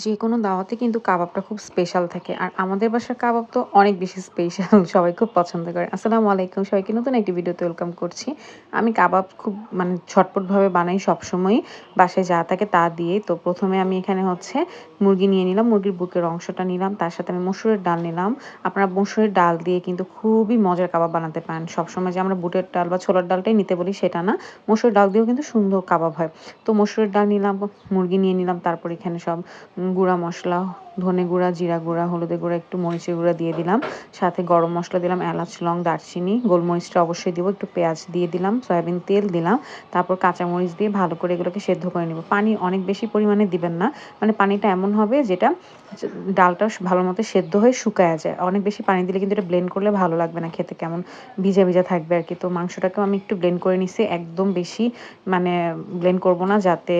যেকোনো দাওয়াতে কিন্তু কাবাবটা খুব স্পেশাল থাকে। আর আমাদের বাসার কাবাব তো অনেক বেশি স্পেশাল। সবাই খুব পছন্দ করে। আসসালামু আলাইকুম। সবাইকে নতুন একটি ভিডিওতে ওয়েলকাম করছি। আমি কাবাব খুব মানে ঝটপটভাবে বানাই সবসময়ই। বাসায় যা থাকে তা দিয়েই। তো ১ম এ আমি এখানে হচ্ছে মুরগি নিয়ে নিলাম। মুরগির বুকের অংশটা নিলাম। তার সাথে আমি মসুরের ডাল নিলাম। আপনারা মসুরের ডাল দিয়ে কিন্তু খুবই মজার কাবাব বানাতে পারেন। সবসময় যে আমরা বুটের ডাল বা ছোলার ডালটাই নিতে বলি সেটা না। মসুরের ডাল দিয়েও কিন্তু সুন্দর কাবাব হয়। তো মসুরের ডাল নিলাম, মুরগি নিয়ে নিলাম। তারপর এখানে সব গুঁড়া মসলা, ধনে গুঁড়া, জিরা গুঁড়া, হলুদের গুঁড়া, একটু মরিচের গুঁড়া দিয়ে দিলাম। সাথে গরম মসলা দিলাম, এলাচ, লং, দারচিনি, গোলমরিচটা অবশ্যই দিব। একটু পেঁয়াজ দিয়ে দিলাম, সয়াবিন তেল দিলাম। তারপর কাঁচামরিচ দিয়ে ভালো করে এগুলোকে সেদ্ধ করে নিব। পানি অনেক বেশি পরিমাণে দিবেন না। মানে পানিটা এমন হবে যেটা ডালটা ভালো মতো সেদ্ধ হয়ে শুকায়া যায়। অনেক বেশি পানি দিলে কিন্তু এটা ব্লেন্ড করলে ভালো লাগবে না খেতে, কেমন ভিজা, ভিজা থাকবে আরকি। তো মাংসটাকেও আমি একটু ব্লেন্ড করে নিছি। একদম বেশি মানে ব্লেন্ড করব না, যাতে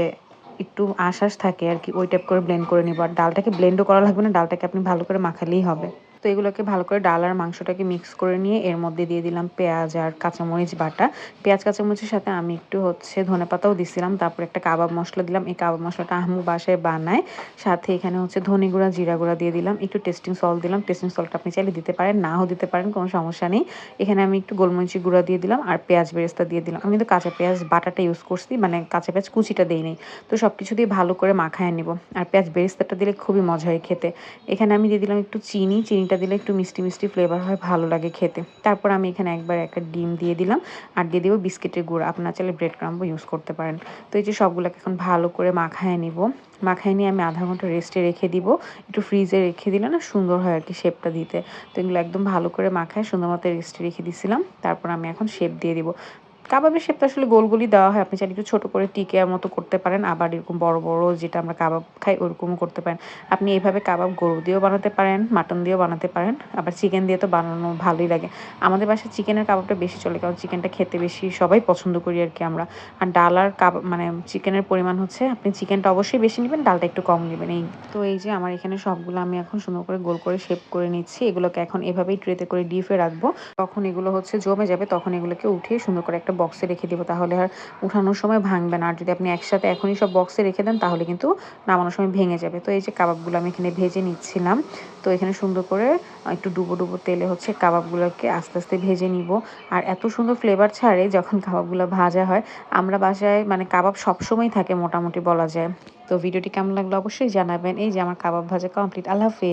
একটু আঁশ থাকে আরকি, ওই টাইপ করে ব্লেন্ড করে নিব। আর ডালটাকে ব্লেন্ডও করা লাগবে না, ডালটাকে আপনি ভালো করে মাখালেই হবে। তো এগুলোকে ভালো করে ডাল আর মাংসটাকে মিক্স করে নিয়ে এর মধ্যে দিয়ে দিলাম পেঁয়াজ আর কাঁচামরিচ বাটা। পেঁয়াজ কাঁচামরিচের সাথে আমি একটু হচ্ছে ধনেপাতাও দিছিলাম। তারপর একটা কাবাব মসলা দিলাম। এই কাবাব মসলাটা আম্মু বাসায় বানায়। সাথে এখানে হচ্ছে ধনে গুঁড়া, জিরা গুঁড়া দিয়ে দিলাম। একটু টেস্টিং সল্ট দিলাম। টেস্টিং সল্টটা আপনি চাইলে দিতে পারেন, নাও দিতে পারেন, কোনো সমস্যা নেই। এখানে আমি একটু গোলমরিচের গুঁড়া দিয়ে দিলাম আর পেঁয়াজ বেরেস্তা দিয়ে দিলাম। আমি কিন্তু কাঁচা পেঁয়াজ বাটাটা ইউজ করছি, মানে কাঁচা পেঁয়াজ কুচিটা দেইনি। তো সবকিছু দিয়ে ভালো করে মাখায় নিব। আর পেঁয়াজ বেরেস্তাটা দিলে খুবই মজা হয় খেতে। এখানে আমি দিয়ে দিলাম একটু চিনি। চিনিটা দিলে একটু মিষ্টি, মিষ্টি ফ্লেভার হয়, ভালো লাগে খেতে। তারপর আমি এখানে একবার একটা ডিম দিয়ে দিলাম আর দিয়ে দিব বিস্কিটের গুঁড়া। আপনারা চাইলে ব্রেড ক্রাম্বও ইউজ করতে পারেন। তো এই যে সবগুলোকে এখন ভালো করে মাখায় নিব। মাখায় নিয়ে আমি আধা ঘন্টা রেস্টে রেখে দিব। একটু ফ্রিজে রেখে দিলে না সুন্দর হয় আরকি শেপটা দিতে। তো এগুলো একদম ভালো করে মাখায় সুন্দর মতো রেস্টে রেখে দিছিলাম। তারপর আমি এখন শেপ দিয়ে দিব। কাবাবের শেপটা আসলে গোল গোলই দেওয়া হয়। আপনি চাইলে একটু ছোট করে টিকিয়ার মতো করতে পারেন। আবার এরকম বড়, বড় যেটা আমরা কাবাব খাই ওরকমও করতে পারেন। আপনি এভাবে কাবাব গরু দিয়েও বানাতে পারেন, মাটন দিয়েও বানাতে পারেন। আবার চিকেন দিয়ে তো বানানো ভালোই লাগে। আমাদের বাসায় চিকেনের কাবাবটা বেশি চলে, কারণ চিকেনটা খেতে বেশি সবাই পছন্দ করি আরকি আমরা। আর ডাল আর মানে চিকেনের পরিমাণ হচ্ছে, আপনি চিকেনটা অবশ্যই বেশি নিবেন, ডালটা একটু কম নিবেন। তো এই যে আমার এখানে সবগুলো আমি এখন সুন্দর করে গোল করে শেপ করে নিচ্ছি। এগুলোকে এখন এভাবেই ট্রেতে করে ডিপে রাখবো। যখন এগুলো হচ্ছে জমে যাবে তখন এগুলোকে উঠিয়ে সুন্দর করে একটা বক্সে রেখে দিব। তাহলে আর উঠানোর সময় ভাঙবে না। আর যদি আপনি একসাথে এখনই সব বক্সে রেখে দেন তাহলে কিন্তু নামানোর সময় ভেঙে যাবে। তো এই যে কাবাবগুলো আমি এখানে ভেজে নিচ্ছিলাম। তো এখানে সুন্দর করে একটু ডুবো, ডুবো তেলে হচ্ছে কাবাবগুলোকে আস্তে, আস্তে ভেজে নিব। আর এত সুন্দর ফ্লেভার ছাড়ে যখন কাবাবগুলো ভাজা হয়। আমরা বাসায় মানে কাবাব সবসময়ই থাকে মোটামুটি বলা যায়। তো ভিডিওটি কেমন লাগলো অবশ্যই জানাবেন। এই যে আমার কাবাব ভাজা কমপ্লিট। আল্লাহ হাফেজ।